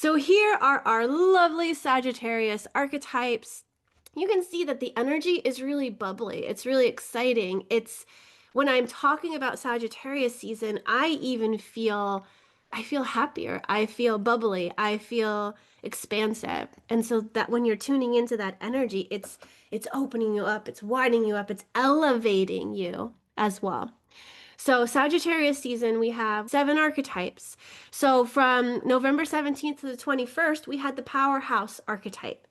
So here are our lovely Sagittarius archetypes. You can see that the energy is really bubbly. It's really exciting. It's when I'm talking about Sagittarius season, I feel happier. I feel bubbly. I feel expansive. And so that when you're tuning into that energy, it's opening you up, it's widening you up, it's elevating you as well. So Sagittarius season, we have 7 archetypes. So from November 17th to the 21st, we had the Powerhouse archetype,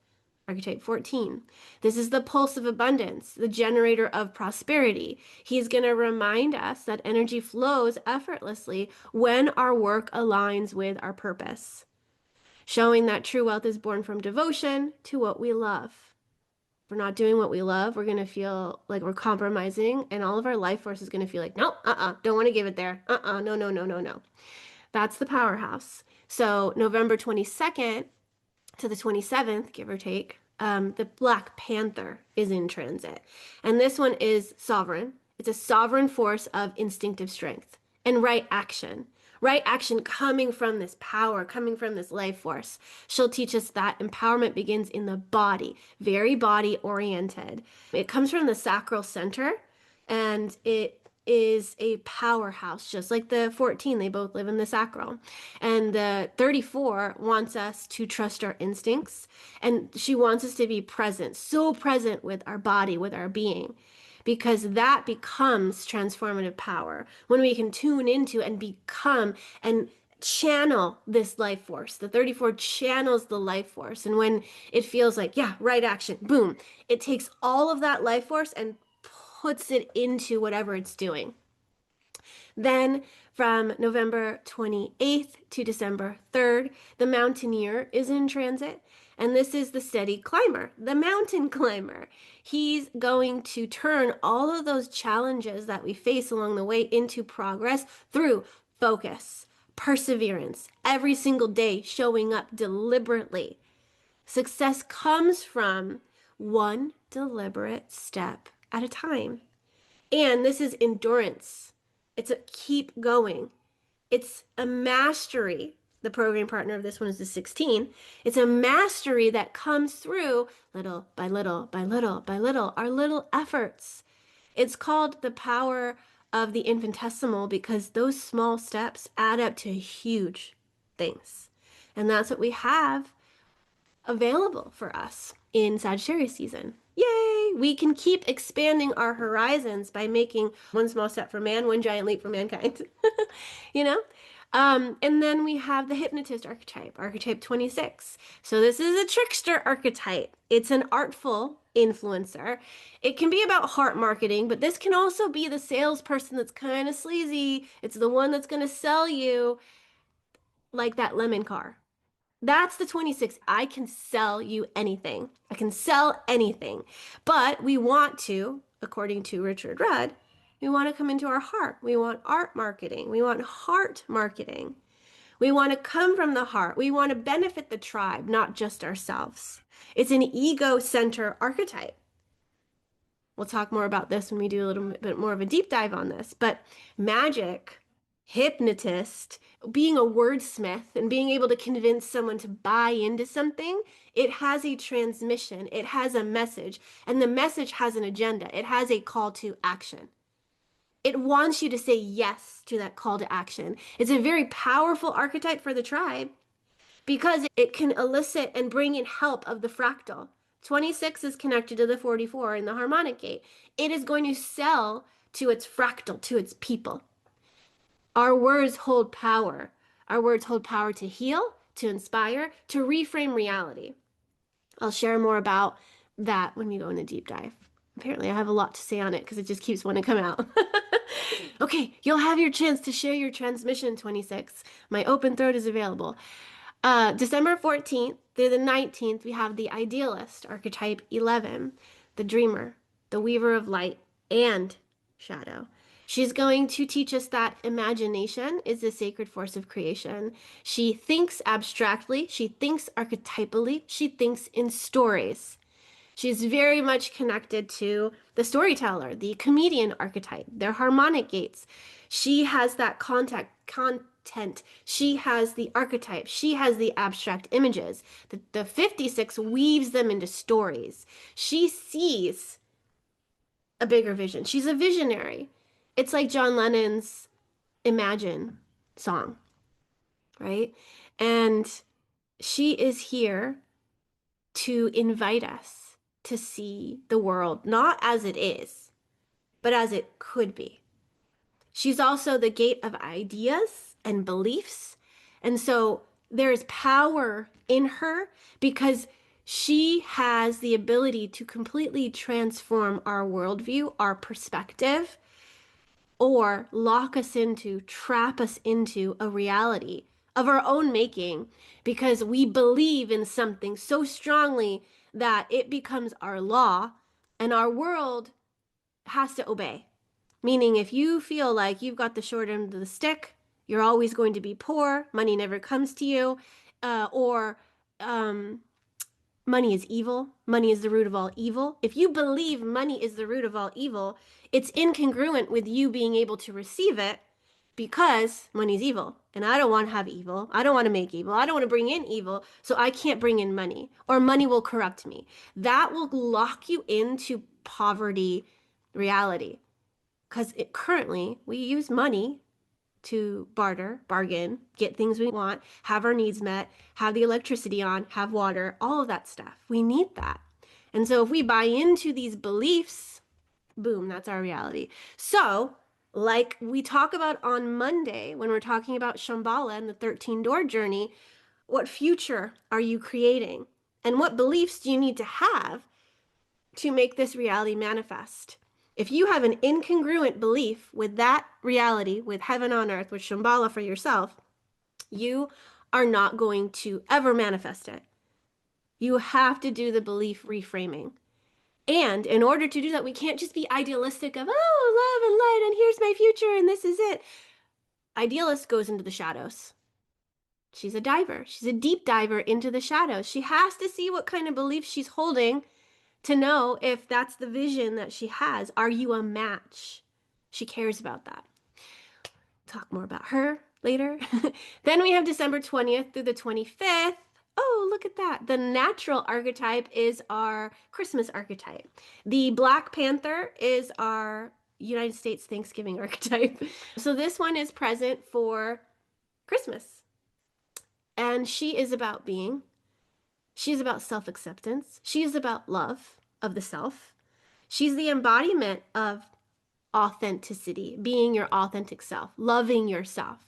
archetype 14. This is the pulse of abundance, the generator of prosperity. He's going to remind us that energy flows effortlessly when our work aligns with our purpose, showing that true wealth is born from devotion to what we love. We're not doing what we love, we're going to feel like we're compromising, and all of our life force is going to feel like, no, don't want to give it there. No, no, no, no, no. That's the Powerhouse. So November 22nd to the 27th, give or take, the Black Panther is in transit. And this one is sovereign. It's a sovereign force of instinctive strength and right action. Right action coming from this power, coming from this life force. She'll teach us that empowerment begins in the body, very body oriented. It comes from the sacral center, and it is a powerhouse, just like the 14. They both live in the sacral. And the 34 wants us to trust our instincts, and she wants us to be present, so present with our body, with our being, because that becomes transformative power when we can tune into and become and channel this life force. The 34 channels the life force. And when it feels like, yeah, right action, boom, it takes all of that life force and puts it into whatever it's doing. Then from November 28th to December 3rd, the Mountaineer is in transit. And this is the steady climber, the mountain climber. He's going to turn all of those challenges that we face along the way into progress through focus, perseverance, every single day showing up deliberately. Success comes from one deliberate step at a time. And this is endurance. It's a keep going. It's a mastery. The program partner of this one is the 16. It's a mastery that comes through little by little by little by little, our little efforts. It's called the power of the infinitesimal because those small steps add up to huge things. And that's what we have available for us in Sagittarius season. Yay! We can keep expanding our horizons by making one small step for man, one giant leap for mankind. you know? And then we have the Hypnotist archetype, archetype 26. So this is a trickster archetype. It's an artful influencer. It can be about heart marketing, but this can also be the salesperson that's kind of sleazy. It's the one that's going to sell you like that lemon car. That's the 26. I can sell you anything. I can sell anything. But we want to, according to Richard Rudd, we want to come into our heart. We want art marketing. We want heart marketing. We want to come from the heart. We want to benefit the tribe, not just ourselves. It's an ego center archetype. We'll talk more about this when we do a little bit more of a deep dive on this. But magic, hypnotist, being a wordsmith and being able to convince someone to buy into something, it has a transmission, it has a message, and the message has an agenda. It has a call to action. It wants you to say yes to that call to action. It's a very powerful archetype for the tribe because it can elicit and bring in help of the fractal. 26 is connected to the 44 in the harmonic gate. It is going to sell to its fractal, to its people. Our words hold power. Our words hold power to heal, to inspire, to reframe reality. I'll share more about that when we go in a deep dive. Apparently, I have a lot to say on it because it just keeps wanting to come out. Okay, you'll have your chance to share your transmission, 26. My open throat is available. December 14th through the 19th, we have the Idealist, archetype 11, the dreamer, the weaver of light and shadow. She's going to teach us that imagination is the sacred force of creation. She thinks abstractly, she thinks archetypally, she thinks in stories. She's very much connected to the storyteller, the comedian archetype, their harmonic gates. She has that content. She has the archetypes. She has the abstract images. The 56 weaves them into stories. She sees a bigger vision. She's a visionary. It's like John Lennon's Imagine song, right? And she is here to invite us to see the world not as it is, but as it could be. She's also the gate of ideas and beliefs. And so there's power in her because she has the ability to completely transform our worldview, our perspective, or lock us into, trap us into a reality of our own making because we believe in something so strongly that it becomes our law and our world has to obey. Meaning, if you feel like you've got the short end of the stick, you're always going to be poor, money never comes to you, or money is evil, money is the root of all evil. If you believe money is the root of all evil, it's incongruent with you being able to receive it because money's evil. And I don't want to have evil. I don't want to make evil. I don't want to bring in evil. So I can't bring in money, or money will corrupt me. That will lock you into poverty reality. Because currently we use money to barter, bargain, get things we want, have our needs met, have the electricity on, have water, all of that stuff. We need that. And so if we buy into these beliefs, boom, that's our reality. So, like we talk about on Monday when we're talking about Shambhala and the 13-door journey, what future are you creating? And what beliefs do you need to have to make this reality manifest? If you have an incongruent belief with that reality, with heaven on earth, with Shambhala for yourself, you are not going to ever manifest it. You have to do the belief reframing. And in order to do that, we can't just be idealistic of, oh, love and light, and here's my future, and this is it. Idealist goes into the shadows. She's a diver. She's a deep diver into the shadows. She has to see what kind of beliefs she's holding to know if that's the vision that she has. Are you a match? She cares about that. Talk more about her later. Then we have December 20th through the 25th. Oh, look at that. The natural archetype is our Christmas archetype. The Black Panther is our United States Thanksgiving archetype. So this one is present for Christmas. And she is about being. She's about self-acceptance. She is about love of the self. She's the embodiment of authenticity, being your authentic self, loving yourself.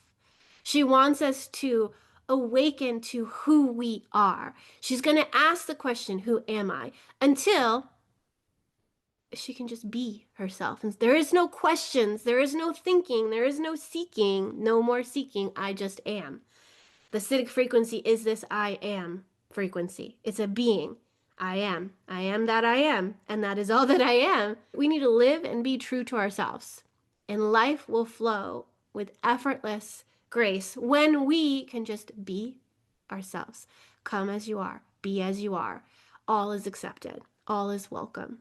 She wants us to awaken to who we are. She's going to ask the question, who am I? Until she can just be herself. And there is no questions. There is no thinking. There is no seeking. No more seeking. I just am. The Acidic frequency is this I am frequency. It's a being. I am. I am that I am. And that is all that I am. We need to live and be true to ourselves. And life will flow with effortless grace when we can just be ourselves. Come as you are. Be as you are. All is accepted. All is welcome.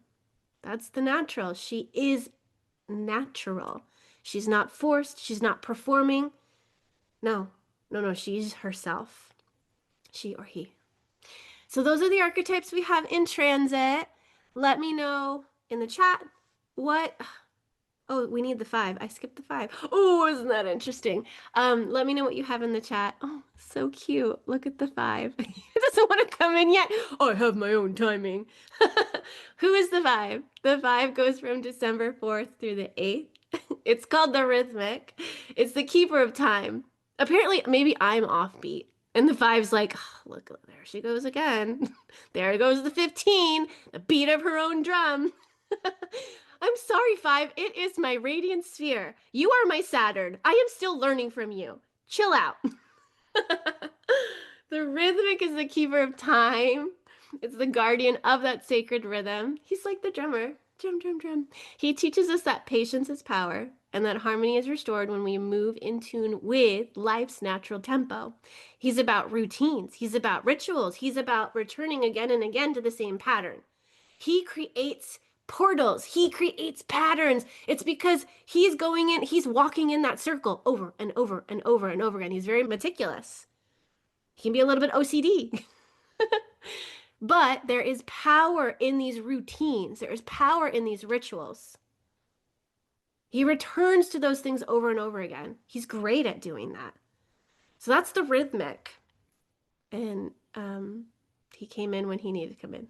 That's the natural. She is natural. She's not forced. She's not performing. No. No, she's herself. She or he. So those are the archetypes we have in transit. Let me know in the chat what... Oh, we need the 5. I skipped the 5. Oh, isn't that interesting? Let me know what you have in the chat. Oh, so cute. Look at the 5. It doesn't want to come in yet. Oh, I have my own timing. Who is the 5? The 5 goes from December 4th through the 8th. It's called the Rhythmic. It's the keeper of time. Apparently, maybe I'm offbeat. And the 5's like, oh, look, there she goes again. There goes the 15, the beat of her own drum. I'm sorry, 5. It is my radiant sphere. You are my Saturn. I am still learning from you. Chill out. The Rhythmic is the keeper of time. It's the guardian of that sacred rhythm. He's like the drummer. Drum, drum, drum. He teaches us that patience is power and that harmony is restored when we move in tune with life's natural tempo. He's about routines. He's about rituals. He's about returning again and again to the same pattern. He creates portals. He creates patterns. It's because he's going in, he's walking in that circle over and over and over and over again. He's very meticulous. He can be a little bit OCD. But there is power in these routines. There is power in these rituals. He returns to those things over and over again. He's great at doing that. So that's the rhythmic. And he came in when he needed to come in.